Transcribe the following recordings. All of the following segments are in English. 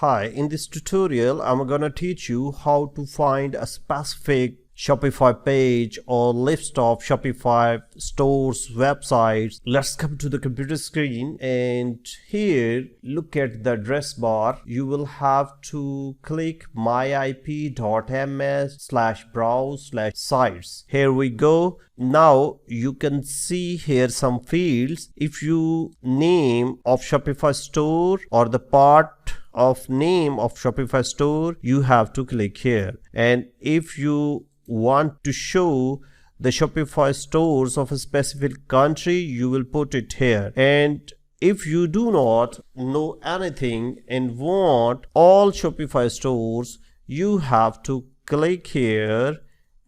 Hi, in this tutorial, I'm gonna teach you how to find a specific Shopify page or list of Shopify stores, websites. Let's come to the computer screen, and here look at the address bar. You will have to click myip.ms/browse/sites. Here we go. Now you can see here some fields. If you name of Shopify store or the part of name of Shopify store, you have to click here. And if you want to show the Shopify stores of a specific country, you will put it here. And if you do not know anything and want all Shopify stores, you have to click here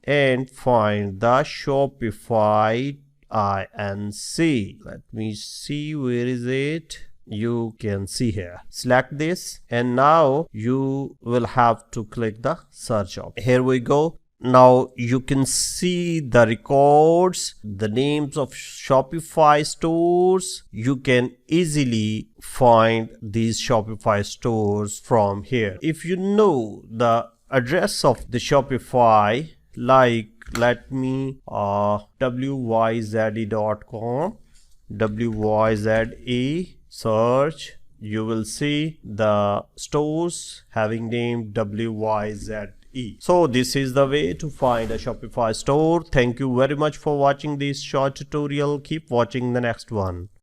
and find the Shopify INC. Let me see, where is it? You can see here. Select this, and now you will have to click the search option. Here we go. Now you can see the records, the names of Shopify stores. You can easily find these Shopify stores from here. If you know the address of the Shopify, like let me wyze.com, wyze search, you will see the stores having name wyze. So this is the way to find a Shopify store. Thank you very much for watching this short tutorial. Keep watching the next one.